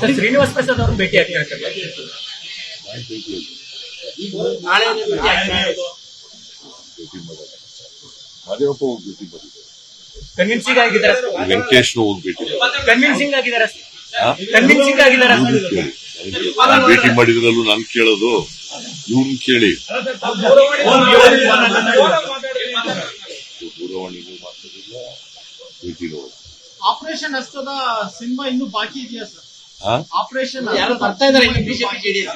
Sir Srinivas Prasad ಅವ್ರನ್ನ ಭೇಟಿ ಆಗ್ತಾರೆ ಸರ್. ನಾಳೆ ಮಾದೇವಪ್ಪ ಹೋಗಿ ಭೇಟಿ ಮಾಡಿದ್ದಾರೆ. ಕನ್ವಿನ್ಸಿಂಗ್ ಆಗಿದ್ದಾರೆ. ವೆಂಕಟೇಶ್ ಹೋಗಿ ಭೇಟಿ ಕನ್ವಿನ್ಸಿಂಗ್ ಆಗಿದ್ದಾರೆ. ಕನ್ವಿನ್ಸಿಂಗ್ ಆಗಿದ್ದಾರೆ. ಭೇಟಿ ಮಾಡಿದ್ರಲ್ಲೂ ನಾನು ಕೇಳೋದು ಇವ್ರನ್ನ ಕೇಳಿ. ದೂರವಾಣಿಗೂ ಮಾತಾಡಿಲ್ಲ, ಭೇಟಿನೂ. ಆಪರೇಷನ್ ಹಸ್ತದ ಸಿನಿಮಾ ಇನ್ನೂ ಬಾಕಿ ಇದೆಯಾ ಸರ್? ಆಪರೇಷನ್ ಯಾರು ಬರ್ತಾ ಇದಾರೆ ಬಿಜೆಪಿ ಜೆಡಿಎಸ್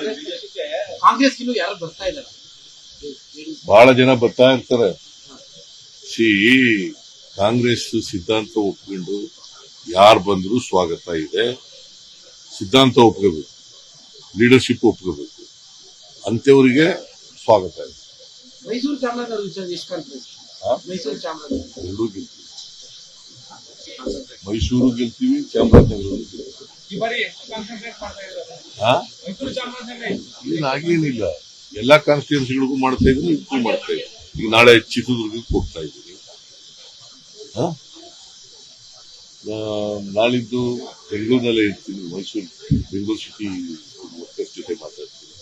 ಕಾಂಗ್ರೆಸ್ ಇನ್ನೂ ಯಾರು ಬರ್ತಾ ಇದಾರೆ? ಬಹಳ ಜನ ಬರ್ತಾ ಇರ್ತಾರೆ. ಕಾಂಗ್ರೆಸ್ ಸಿದ್ಧಾಂತ ಒಪ್ಕೊಂಡು ಯಾರು ಬಂದರೂ ಸ್ವಾಗತ ಇದೆ. ಸಿದ್ಧಾಂತ ಒಪ್ಕೋಬೇಕು, ಲೀಡರ್ಶಿಪ್ ಒಪ್ಕೋಬೇಕು, ಅಂತವರಿಗೆ ಸ್ವಾಗತ ಇದೆ. ಮೈಸೂರು ಚಾಮರಾಜನಗರ ಎಷ್ಟು ಕಾನ್ಫಿಡೆನ್ಸ್? ಮೈಸೂರು ಚಾಮರಾಜನಗರ ಎರಡೂ ಗೆಲ್ತೀವಿ. ಮೈಸೂರು ಗೆಲ್ತೀವಿ, ಚಾಮರಾಜನಗರ ಹಾಗೇನಿಲ್ಲ. ಎಲ್ಲಾ ಕಾನ್ಸ್ಟಿಟ್ಯೂನ್ಸಿಗಳಿಗೂ ಮಾಡ್ತಾ ಇದ್ರು, ಇದಕ್ಕೂ ಮಾಡ್ತಾ ಇದ್ರು. ಈಗ ನಾಳೆ ಚಿತ್ರದುರ್ಗಕ್ಕೆ ಹೋಗ್ತಾ ಇದ್ದೀನಿ. ನಾಳಿದ್ದು ಬೆಂಗಳೂರಿನಲ್ಲೇ ಇರ್ತೀನಿ. ಬೆಂಗಳೂರು ಸಿಟಿ ವರ್ಕರ್ಸ್ ಜೊತೆ ಮಾತಾಡ್ತೀನಿ.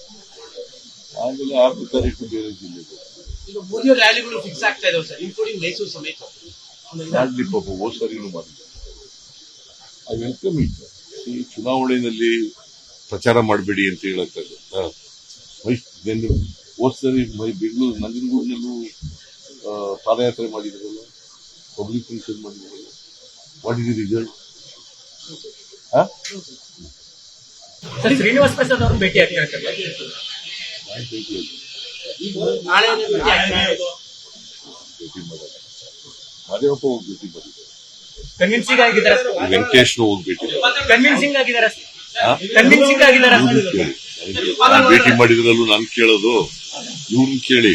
ಆಮೇಲೆ 6ನೇ ತಾರೀಕು ಬೇರೆ ಜಿಲ್ಲೆಗೆ. ಈಗ ಮೋದಿ ರ್ಯಾಲಿಗಳು ಫಿಕ್ಸ್ ಆಗ್ತಾ ಇದಾವೆ ಸರ್, ಇನ್ಕ್ಲೂಡಿಂಗ್ ಮೈಸೂರು ಸಮೇತ. ಮಾಡ್ಲಿ ಪಾಪ, ಹೋದ್ ಸರಿನೂ ಮಾಡಿದ್ರು. I welcome it. ಚುನಾವಣೆಯಲ್ಲಿ ಪ್ರಚಾರ ಮಾಡಬೇಡಿ ಅಂತ ಹೇಳಕ್ಕಾಗತ್ತಾ? ಹೋದ್ ಸರಿ ಬೆಂಗಳೂರು ನಂಜನಗೂಡಿನಲ್ಲೂ ಪಾದಯಾತ್ರೆ ಮಾಡಿದ್ರಲ್ಲ, ಪಬ್ಲಿಕ್ ಫಂಕ್ಷನ್ ಮಾಡಿದ್ರಲ್ಲ. What is the result? Sir Srinivas Prasad ಅವ್ರನ್ನ ಭೇಟಿ ಆಗ್ತಾರೆ ಸರ್. ನಾಳೆ ಭೇಟಿ ಮಾಡೋಣ. ಮಾದೇವಪ್ಪ ಹೋಗಿ ಭೇಟಿ ಮಾಡಿದ್ದಾರೆ. ಕನ್ವಿನ್ಸಿಂಗ್ ಆಗಿದ್ದಾರೆ. ವೆಂಕಟೇಶ್ ಹೋಗಿ ಭೇಟಿ ಕನ್ವಿನ್ಸಿಂಗ್ ಆಗಿದ್ದಾರೆ. ಕನ್ವಿನ್ಸಿಂಗ್ ಆಗಿದ್ದಾರೆ. ಭೇಟಿ ಮಾಡಿದ್ರಲ್ಲೂ ನಾನು ಕೇಳೋದು ಇವ್ರನ್ನ ಕೇಳಿ.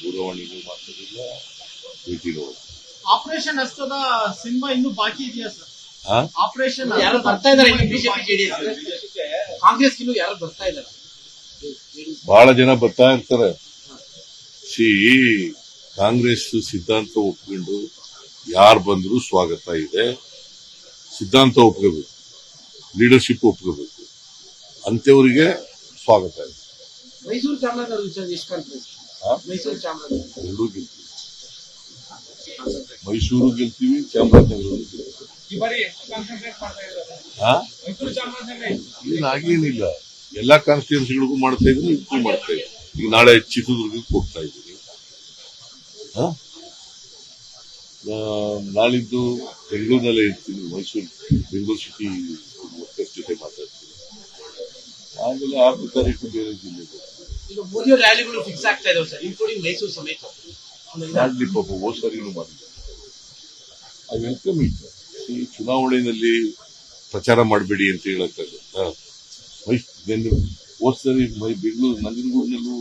ದೂರವಾಣಿಗೂ ಮಾತಾಡಿಲ್ಲ, ಭೇಟಿನೂ. ಆಪರೇಷನ್ ಹಸ್ತದ ಸಿನಿಮಾ ಇನ್ನೂ ಬಾಕಿ ಇದೆಯಾ ಸರ್? ಆಪರೇಷನ್ ಯಾರು ಬರ್ತಾ ಇದಾರೆ ಬಿಜೆಪಿ ಜೆಡಿಎಸ್ ಕಾಂಗ್ರೆಸ್ ಇನ್ನೂ ಯಾರು ಬರ್ತಾ ಇದಾರೆ? ಬಹಳ ಜನ ಬರ್ತಾ ಇರ್ತಾರೆ. ಕಾಂಗ್ರೆಸ್ ಸಿದ್ಧಾಂತ ಒಪ್ಕೊಂಡು ಯಾರು ಬಂದರೂ ಸ್ವಾಗತ ಇದೆ. ಸಿದ್ಧಾಂತ ಒಪ್ಕೋಬೇಕು, ಲೀಡರ್ಶಿಪ್ ಒಪ್ಕೋಬೇಕು, ಅಂತವರಿಗೆ ಸ್ವಾಗತ ಇದೆ. ಮೈಸೂರು ಚಾಮರಾಜನಗರ ಎಷ್ಟು ಕಾನ್ಫಿಡೆನ್ಸ್? ಮೈಸೂರು ಚಾಮರಾಜನಗರ ಎರಡೂ ಗೆಲ್ತೀವಿ. ಮೈಸೂರು ಗೆಲ್ತೀವಿ, ಚಾಮರಾಜನಗರ ಗೆಲ್ತೀವಿ. ಹಾಗೇನಿಲ್ಲ. ಎಲ್ಲಾ ಕಾನ್ಸ್ಟಿಟ್ಯೂನ್ಸಿಗಳಿಗೂ ಮಾಡ್ತಾ ಇದ್ರು, ಇದಕ್ಕೂ ಮಾಡ್ತಾ ಇದ್ರು. ಈಗ ನಾಳೆ ಚಿತ್ರದುರ್ಗಕ್ಕೆ ಹೋಗ್ತಾ ಇದ್ದೀನಿ. ನಾಳಿದ್ದು ಬೆಂಗಳೂರಿನಲ್ಲೇ ಇರ್ತೀನಿ. ಬೆಂಗಳೂರು ಸಿಟಿ ವರ್ಕರ್ಸ್ ಜೊತೆ ಮಾತಾಡ್ತೀನಿ. ಆಮೇಲೆ 6ನೇ ತಾರೀಕು ಬೇರೆ ಜಿಲ್ಲೆಗೆ. ಈಗ ಮೋದಿ ರ್ಯಾಲಿಗಳು ಫಿಕ್ಸ್ ಆಗ್ತಾ ಇದಾವೆ ಸರ್, ಇನ್ಕ್ಲೂಡಿಂಗ್ ಮೈಸೂರು ಸಮೇತ. ಮಾಡ್ಲಿ ಪಾಪ, ಹೋದ್ ಸರಿನೂ ಮಾಡಿದ್ರು. I welcome it. ಚುನಾವಣೆಯಲ್ಲಿ ಪ್ರಚಾರ ಮಾಡಬೇಡಿ ಅಂತ ಹೇಳಕ್ಕಾಗತ್ತಾ? ಹೋದ್ ಸರಿ ಬೆಂಗಳೂರು ನಂಜನಗೂಡಿನಲ್ಲೂ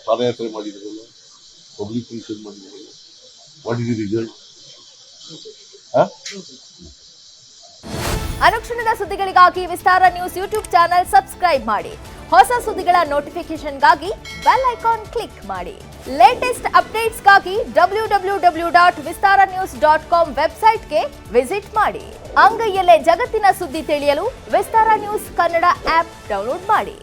ಪಾದಯಾತ್ರೆ ಮಾಡಿದ್ರಲ್ಲ, ಪಬ್ಲಿಕ್ ಫಂಕ್ಷನ್ ಮಾಡಿದ್ರಲ್ಲ. What is the result? ಅನುಕ್ಷಣದ ಸುದ್ದಿಗಳಿಗಾಗಿ ವಿಸ್ತಾರ ನ್ಯೂಸ್ ಯೂಟ್ಯೂಬ್ ಚಾನೆಲ್ ಸಬ್ಸ್ಕ್ರೈಬ್ ಮಾಡಿ. ಹೊಸ ಸುದ್ದಿಗಳ ನೋಟಿಫಿಕೇಶನ್ಗಾಗಿ ಬೆಲ್ ಐಕಾನ್ ಕ್ಲಿಕ್ ಮಾಡಿ. ಲೇಟೆಸ್ಟ್ ಅಪ್ಡೇಟ್ಸ್ಗಾಗಿ www.vistaranews.com ವೆಬ್ಸೈಟ್ಗೆ ವಿಸಿಟ್ ಮಾಡಿ. ಅಂಗೈಯಲ್ಲೇ ಜಗತ್ತಿನ ಸುದ್ದಿ ತಿಳಿಯಲು ವಿಸ್ತಾರ ನ್ಯೂಸ್ ಕನ್ನಡ ಆಪ್ ಡೌನ್ಲೋಡ್ ಮಾಡಿ.